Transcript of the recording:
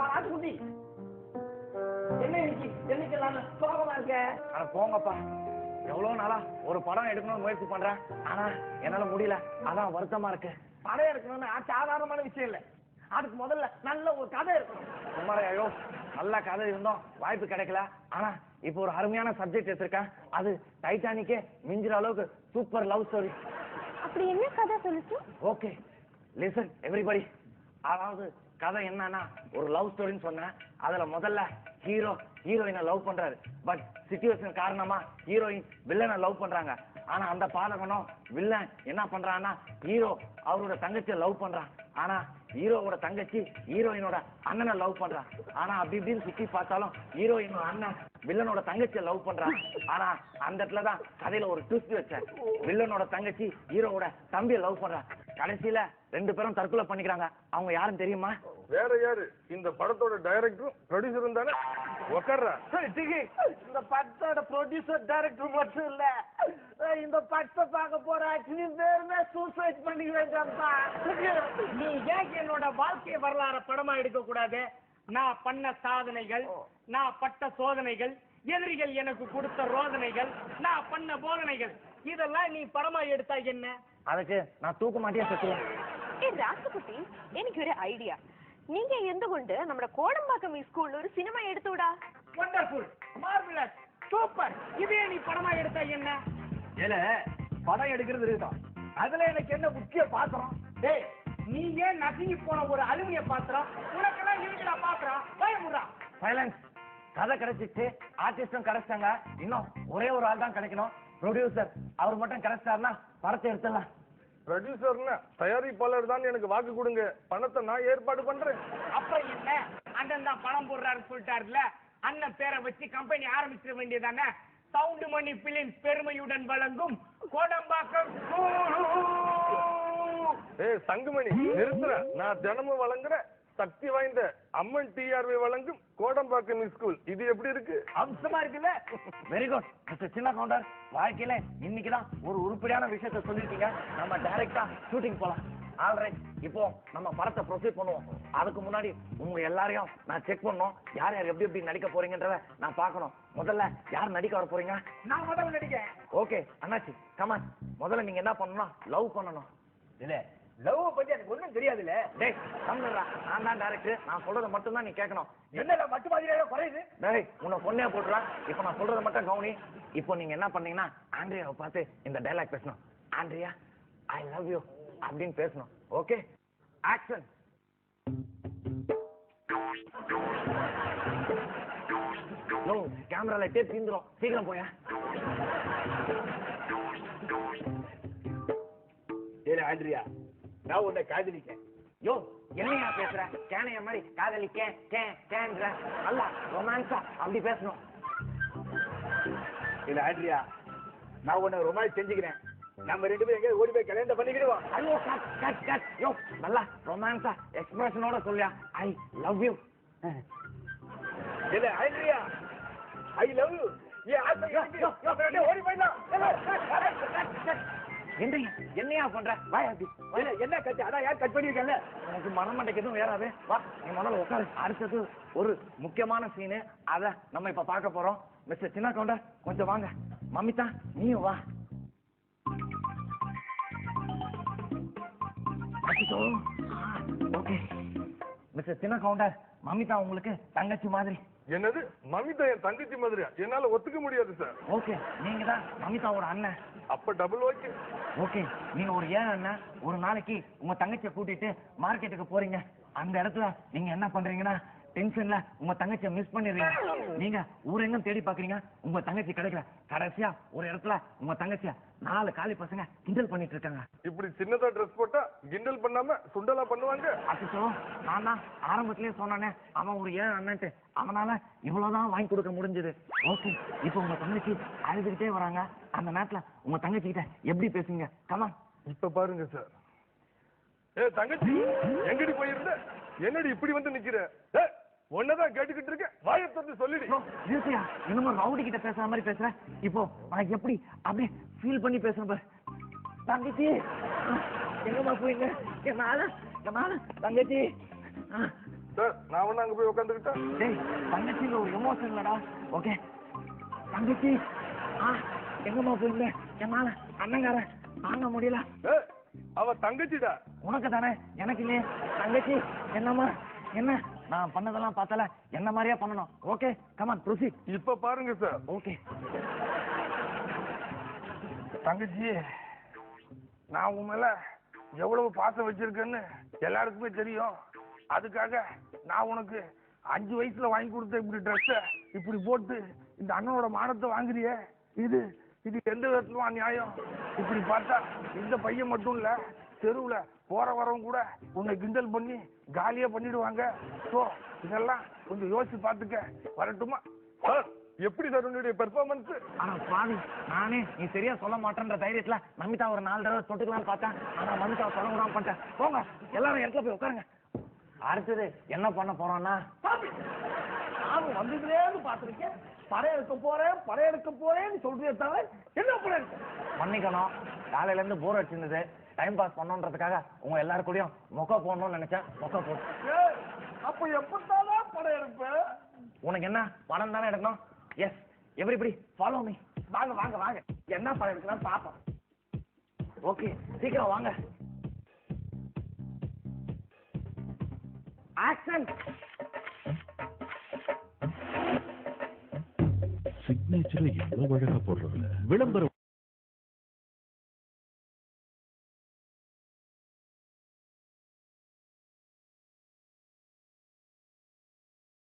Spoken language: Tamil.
ராஜகுட்டி என்ன என்னைக்கு சோகமா இருக்க? ஆனா போங்கப்பா, எவ்வளவு நாளா ஒரு படம் எடுக்கணும்னு முயற்சி பண்றேன், ஆனா என்னால முடியல. அதான் வருத்தமா இருக்கு. படம் எடுக்கணும்னு சாதாரணமான விஷயம் இல்ல. அதுக்கு முதல்ல நல்ல ஒரு கதை இருக்கணும். குமாரையோ, நல்ல கதை இருந்தோம், வாய்ப்பு கிடைக்கல. ஆனா இப்போ ஒரு அருமையான சப்ஜெக்ட் எடுத்திருக்கேன். அது டைட்டானிக்கே மிஞ்சிற அளவுக்கு சூப்பர் லவ் ஸ்டோரி. அப்படி என்ன கதை சொல்லுச்சு? Okay, listen everybody. அதாவது கதை என்னன்னா, ஒரு லவ் ஸ்டோரின்னு சொன்னேன். அதுல முதல்ல ஹீரோயினை லவ் பண்றாரு. பட் சிச்சுவேஷன் காரணமா ஹீரோயின் வில்லனை லவ் பண்றாங்க. ஆனா அந்த பாலகனும் வில்லன் என்ன பண்றான்னா, ஹீரோ அவரோட தங்கச்சியை லவ் பண்றான். ஆனா ஹீரோவோட தங்கச்சி ஹீரோயினோட அண்ணனை லவ் பண்றான். ஆனா அப்படி இப்படின்னு சுத்தி பார்த்தாலும் ஹீரோயினோட அண்ணன் வில்லனோட தங்கச்சியை லவ் பண்றான். ஆனா அந்த இடத்துலதான் கதையில ஒரு ட்விஸ்ட் வச்சேன். வில்லனோட தங்கச்சி ஹீரோவோட தம்பியை லவ் பண்றான். கடைசியில 2 பேரும் தற்கொலை பண்ணிக்கிறாங்க. அவங்க யாரும் தெரியுமா? வேற யாரு? இந்த படத்தோட டைரக்டரும் ப்ரொடியூசரும் தானே. உட்கார்றா. இந்த படத்தோட ப்ரொடியூசர் டைரக்டர் மட்டும் இல்ல, இந்த படத்தை பார்க்க போற அத்தனை பேருமே சூசைட் பண்ணிக்கிறாங்கப்பா. நீ ஏன் என்னோட வாழ்க்கை வரலாறு படமா எடுக்க கூடாது? நான் பண்ண சாதனைகள், நான் பட்ட சோதனைகள், எதிரிகள் எனக்கு கொடுத்த ரோதனைகள், நான் பண்ண போதனைகள், இதெல்லாம் நீ படமா எடுத்தா என்ன? அதுக்கு நான் தூக்க மாட்டேன் சத்துவேன். ராசுகுட்டி, எனக்கு ஒரு ஐடியா. நீங்க இருந்து கொண்டு நம்ம கோடம்பாக்கம் ஸ்கூல்ல ஒரு சினிமா எடுத்து விடா. Wonderful, marvellous, super. இதே நீ படமா எடுத்தா என்ன? ஏல படம் எடுக்கிறது இருக்கட்டும், அதுல எனக்கு என்ன முக்கிய பாத்திரம்? டேய், நீ ஏன் நசுங்கி போன ஒரு அலுமினிய பாத்திரம்? உனக்கெல்லாம் இருக்குடா பாத்திரம். பயமுறா. சைலன்ஸ். கதை கிடைச்சிச்சு, ஆர்டிஸ்டும் கிடைச்சிட்டாங்க. இன்னும் ஒரே ஒரு ஆள் தான் கிடைக்கணும், ப்ரொடியூசர். அவர் மட்டும் கிடைச்சிட்டாருன்னா படத்தை எடுத்துடலாம். ப்ரொடியூசர்னா தயாரிப்பாளர் தான், எனக்கு வாக்கு கொடுங்க, பணத்தை நான் ஏற்பாடு பண்றேன். அப்ப என்ன, அண்ணன் தான் பணம் போடுறாருன்னு சொல்லிட்டாருல, அண்ணன் பேரை வச்சு கம்பெனி ஆரம்பிச்சிட வேண்டியதானே? சவுண்ட் மணி பிலிம்ஸ் பெருமையுடன் வழங்கும் கோடம்பாக்கம். சங்குமணி நிறுத்துற. நான் தினமும் வழங்குற சக்தி வாய்ந்த அம்மன் டிஆர்வி வழங்கும் கோடம்பாக்கம் ஸ்கூல். இது எப்படி இருக்கு? அம்சமா இருக்குல்ல? வெரி குட் மிஸ்டர் சின்ன கவுண்டர். வாழ்க்கையில இன்னைக்குதான் ஒரு உருப்படியான விஷயத்த சொல்லிருக்கீங்க. நம்ம டைரக்டா ஷூட்டிங் போலாம். ஆல்ரைட், இப்போ நம்ம படத்தை ப்ரொசீட் பண்ணுவோம். அதுக்கு முன்னாடி உங்க எல்லாரையும் நான் செக் பண்ணணும். யார் யார் எப்படி எப்படி நடிக்க போறீங்கன்றத நான் பார்க்கணும். முதல்ல யார் நடிக்க வர போறீங்க? நான் முதல்ல நடிக்கிறேன். ஓகே அண்ணாச்சி, கமான். முதல்ல நீங்க என்ன பண்ணணும்? லவ் பண்ணணும். இல்ல லவ் பத்தி எனக்கு ஒண்ணும் தெரியாதுல்ல. டேய் கம்முடா, நான் தான் டைரக்டர். நான் சொல்றத மட்டும் தான் நீ கேட்கணும். என்ன மட்டு மாதிரியா குறையுது? டேய் உன்னை பொண்ணே போட்டுறான். இப்போ நான் சொல்றத மட்டும் கவனி. இப்போ நீங்க என்ன பண்ணீங்கன்னா, ஆண்ட்ரியாவை பார்த்து இந்த டைலாக் பேசணும். ஆண்ட்ரியா, ஐ லவ் யூ அப்படின்னு பேசணும். Okay, action. நோ, கேமரால டேப் தீந்துரும். சீக்கிரம் போயா. ஏல ஆண்ட்ரியா, நான் உன்னை காதலிக்கேன். யோ, என்னையா பேசுற? கேனைய மாதிரி காதலிக்கேன் கேன்ற நல்லா ரொமான்ஸா அப்படி பேசணும். இல்ல ஆண்ட்ரியா, நான் உன்னை ரொமான்ஸ் செஞ்சுக்கிறேன். நம்ம 2 பேரும் எங்க ஓடி போய் கல்யாணம் பண்ணிக்கிடுவோம். ஐயோ கட் கட் கட். யோ நல்லா ரொமான்ஸா எக்ஸ்பிரஷனோட சொல்லியா, ஐ லவ் யூ. இல்ல ஆண்ட்ரியா, ஐ லவ் யூ. ஓடி போயிடலாம். என்னையா பண்ற? வாயா. என்ன கட்? அதான் யார் கட் பண்ணிருக்கல? எனக்கு மனமண்டைக்கு எதுவும் வேறாது. வா, நீ முதல்ல உட்காரு. அடுத்தது ஒரு முக்கியமான சீனு, அத நம்ம இப்ப பார்க்க போறோம். மிஸ்டர் சின்ன கவுண்டர் கொஞ்சம் வாங்க. மம்மிதா நீயும் வா. ஓகே மிஸ்டர் சின்ன கவுண்டர், மம்மிதா உங்களுக்கு தங்கச்சி மாதிரி. என்னது? மமிதா என் தங்கச்சி மாதிரியா? என்னால ஒத்துக்க முடியாது சார். ஓகே, நீங்க தான் மம்மிதாவோட அண்ணன். அப்ப டபுள் ஓகே. ஓகே, நீங்க ஒரு ஏன் அண்ணன். ஒரு நாளைக்கு உங்க தங்கச்சியை கூட்டிட்டு மார்க்கெட்டுக்கு போறீங்க. அந்த இடத்துல நீங்க என்ன பண்றீங்கன்னா, டென்ஷன்ல உங்க தங்கச்சியை மிஸ் பண்ணிடுறீங்க. நீங்க ஊரெங்கும் தேடி பாக்குறீங்க, உங்க தங்கச்சி கிடைக்கல. கடைசியா ஒரு இடத்துல உங்க தங்கச்சிய 4 காலி பசங்க கிண்டல் பண்ணிட்டு இருக்காங்க. இப்படி சின்னதா ட்ரெஸ் போட்டா கிண்டல் பண்ணாம சுண்டலா பண்ணுவாங்க. அச்சோ, நான் தான் ஆரம்பத்திலேயே சொன்னானே, அவன் ஒரு ஏன் அண்ணன்ட்டு. அவனால இவ்வளவுதான் வாங்கி கொடுக்க முடிஞ்சது. ஓகே, இப்போ உங்க தங்கச்சி அழுதுகிட்டே வராங்க. அந்த நேரத்துல உங்க தங்கச்சி கிட்ட எப்படி பேசுங்க? கமான். இப்ப பாருங்க சார். தங்கச்சி எங்கடி போயிருந்த? என்னடி இப்படி வந்து நிக்கிற? ஒன்னதான் கேட்டுக்கிட்டு இருக்க, வாயை திறந்து சொல்லிடு. இன்னமும் ரவுடி கிட்ட பேசுற மாதிரி பேசுற. இப்போ நான் எப்படி அப்படியே ஃபீல் பண்ணி பேசுறேன் பாரு. தங்கச்சி எங்கம்மா போயிங்க? என்னால தங்கச்சி சார் நான் ஒண்ணு அங்க போய் உட்காந்துக்கிட்டேன். டேய் தங்கச்சிங்க ஒரு எமோஷன் இல்லடா. ஓகே தங்கச்சி எங்கம்மா போயிருந்த? என்னால அண்ணங்கார தாங்க முடியல. அவ தங்கச்சிடா. உனக்கு தானே, எனக்கு இல்லையே. தங்கச்சி என்னம்மா என்ன நான் பண்ணதெல்லாம் பார்த்தல என்ன மாதிரியா பண்ணணும். Okay come on proceed. இப்ப பாருங்க சார். ஓகே தங்கச்சி நான் உன் மேல எவ்வளவு பாசம் வச்சிருக்கேன்னு எல்லாருக்குமே தெரியும். அதுக்காக நான் உனக்கு 5 வயசுல வாங்கி கொடுத்த இப்படி ட்ரெஸ்ஸ இப்படி போட்டு இந்த அண்ணனோட மானத்தை வாங்குறியே, இது இது எந்த விதத்துல நியாயம்? இப்படி பார்த்தா இந்த பையன் மட்டும் இல்ல, தெருவுல போற வரவங்க கூட உன்னை கிண்டல் பண்ணி காலியா பண்ணிடுவாங்க. ஸோ இதெல்லாம் கொஞ்சம் யோசிச்சு பார்த்துக்க. வரட்டுமா சார்? எப்படி சார் உன்னுடைய பெர்ஃபார்மன்ஸ்? ஆனா பாவி நானே நீ சரியா சொல்ல மாட்டேன்ற தைரியத்துல நமிதா ஒரு 4 தடவை தொட்டுக்கலாம்னு பார்த்தேன். ஆனா நமிதா சொல்ல விடாம பண்ணிட்டேன். போங்க எல்லாரும் இடத்துல போய் உட்காருங்க. அடுத்தது என்ன பண்ண போறோம்னா, நானும் வந்ததுலேருந்து பார்த்துருக்கேன். படையெடுக்க போறேன்னு சொல்றதே தவிர என்ன படையெடுக்க? மன்னிக்கணும், காலையில இருந்து போர் அடிச்சிருந்தது, டைம் பாஸ் பண்ணணுன்றதுக்காக உங்க எல்லாரும் கூடயும் மொக்க போடணும்னு நினைச்சேன். மொக்க போட்டு அப்ப எப்படித்தானே படையெடுப்ப? உனக்கு என்ன படம் தானே எடுக்கணும்? Yes everybody follow me. வாங்க வாங்க வாங்க, என்ன படையெடுக்கலாம் பாப்போம். ஓகே சீக்கிரம் வாங்க. ஆக்ஷன். சிக்னேச்சரை எவ்வளவு அழகா போடுறதுல விளம்பரம்